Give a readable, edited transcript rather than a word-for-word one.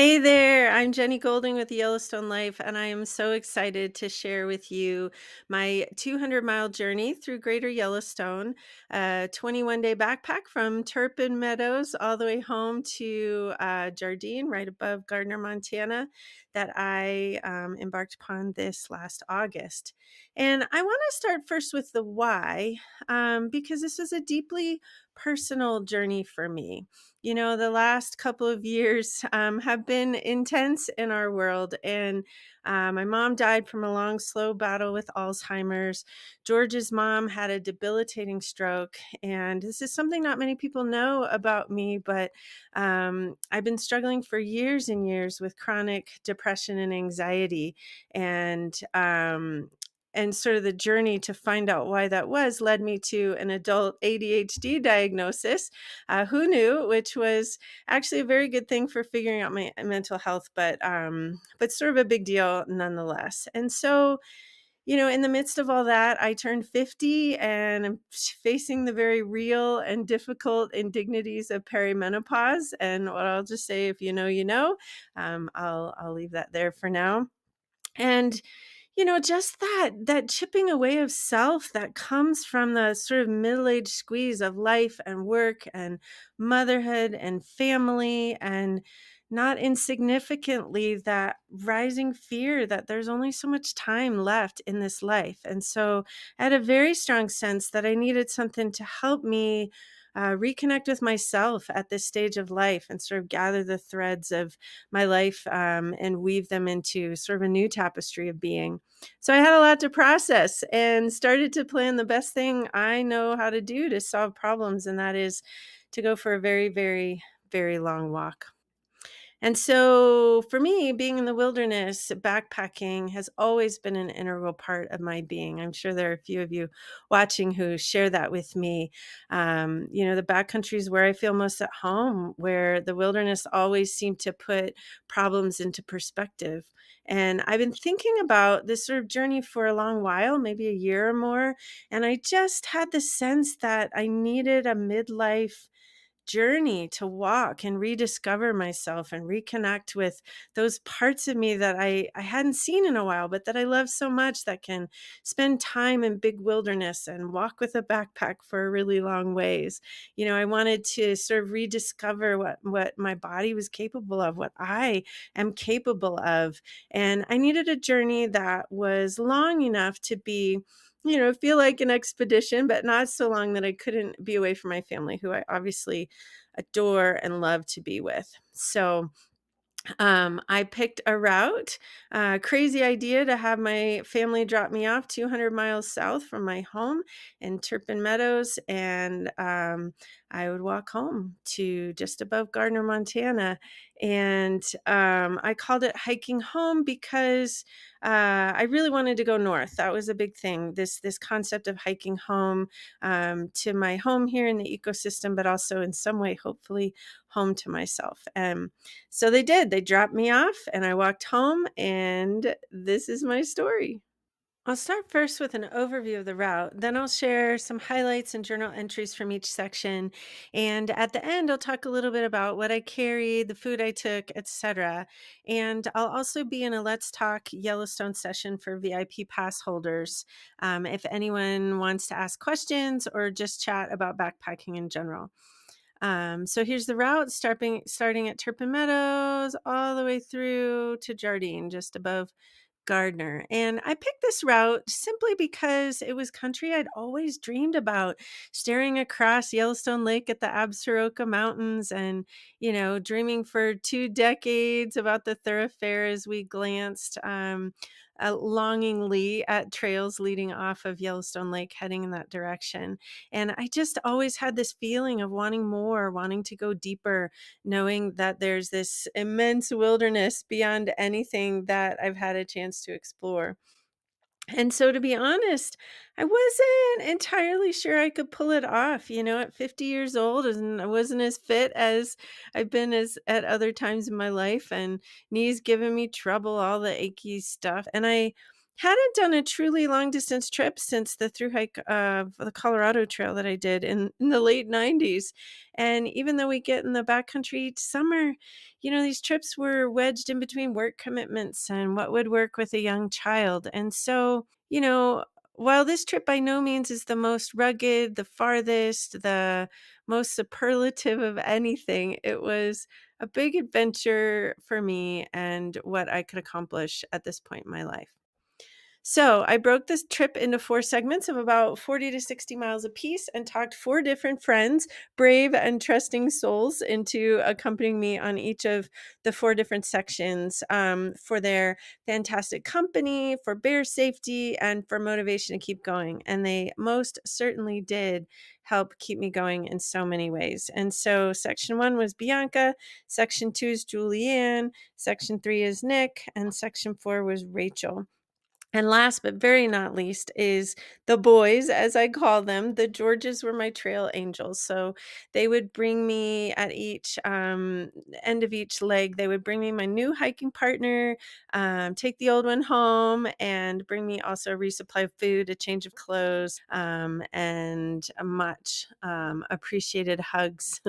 Hey there, I'm Jenny Golding with Yellowstone Life, and I am so excited to share with you my 200-mile journey through Greater Yellowstone, a 21-day backpack from Turpin Meadows all the way home to Jardine, right above Gardner, Montana, that I embarked upon this last August. And I want to start first with the why, because this was a deeply personal journey for me. The last couple of years have been intense in our world. And my mom died from a long, slow battle with Alzheimer's. George's mom had a debilitating stroke. And this is something not many people know about me, but I've been struggling for years and years with chronic depression and anxiety. And sort of the journey to find out why that was led me to an adult ADHD diagnosis. Who knew? Which was actually a very good thing for figuring out my mental health, but sort of a big deal nonetheless. And so, in the midst of all that, I turned 50 and I'm facing the very real and difficult indignities of perimenopause. And what I'll just say, if you know, you know. I'll leave that there for now. And just that chipping away of self that comes from the sort of middle-aged squeeze of life and work and motherhood and family, and not insignificantly that rising fear that there's only so much time left in this life. And so I had a very strong sense that I needed something to help me reconnect with myself at this stage of life and sort of gather the threads of my life, and weave them into sort of a new tapestry of being. So I had a lot to process and started to plan the best thing I know how to do to solve problems, and that is to go for a very, very, very long walk. And so for me, being in the wilderness, backpacking has always been an integral part of my being. I'm sure there are a few of you watching who share that with me. The backcountry is where I feel most at home, where the wilderness always seemed to put problems into perspective. And I've been thinking about this sort of journey for a long while, maybe a year or more. And I just had the sense that I needed a midlife journey to walk and rediscover myself and reconnect with those parts of me that I hadn't seen in a while, but that I love so much, that can spend time in big wilderness and walk with a backpack for a really long ways. I wanted to sort of rediscover what my body was capable of, what I am capable of. And I needed a journey that was long enough to be, feel like an expedition, but not so long that I couldn't be away from my family, who I obviously adore and love to be with. So I picked a route, crazy idea to have my family drop me off 200 miles south from my home in Turpin Meadows. And I would walk home to just above Gardner, Montana. And I called it hiking home because I really wanted to go north. That was a big thing. This concept of hiking home, to my home here in the ecosystem, but also in some way, hopefully, home to myself. So they did. They dropped me off and I walked home, and this is my story. I'll start first with an overview of the route, then I'll share some highlights and journal entries from each section. And at the end, I'll talk a little bit about what I carried, the food I took, etc. And I'll also be in a Let's Talk Yellowstone session for VIP pass holders, if anyone wants to ask questions or just chat about backpacking in general. So here's the route, starting at Turpin Meadows all the way through to Jardine, just above Gardner. And I picked this route simply because it was country I'd always dreamed about, staring across Yellowstone Lake at the Absaroka Mountains, and, dreaming for 2 decades about the thoroughfare as we glanced longingly at trails leading off of Yellowstone Lake heading in that direction. And I just always had this feeling of wanting more, wanting to go deeper, knowing that there's this immense wilderness beyond anything that I've had a chance to explore. And so, to be honest, I wasn't entirely sure I could pull it off. At 50 years old, and I wasn't as fit as I've been as at other times in my life, and knees giving me trouble, all the achy stuff. And Hadn't done a truly long distance trip since the through hike of the Colorado Trail that I did in the late 90s. And even though we get in the backcountry each summer, these trips were wedged in between work commitments and what would work with a young child. And so, while this trip by no means is the most rugged, the farthest, the most superlative of anything, it was a big adventure for me and what I could accomplish at this point in my life. So I broke this trip into four segments of about 40 to 60 miles apiece and talked four different friends, brave and trusting souls, into accompanying me on each of the four different sections for their fantastic company, for bear safety, and for motivation to keep going. And they most certainly did help keep me going in so many ways. And so section one was Bianca, section two is Julianne, section three is Nick, and section four was Rachel. And last but very not least is the boys, as I call them. The Georges were my trail angels. So they would bring me at each end of each leg, they would bring me my new hiking partner, take the old one home, and bring me also a resupply of food, a change of clothes, and a much appreciated hugs.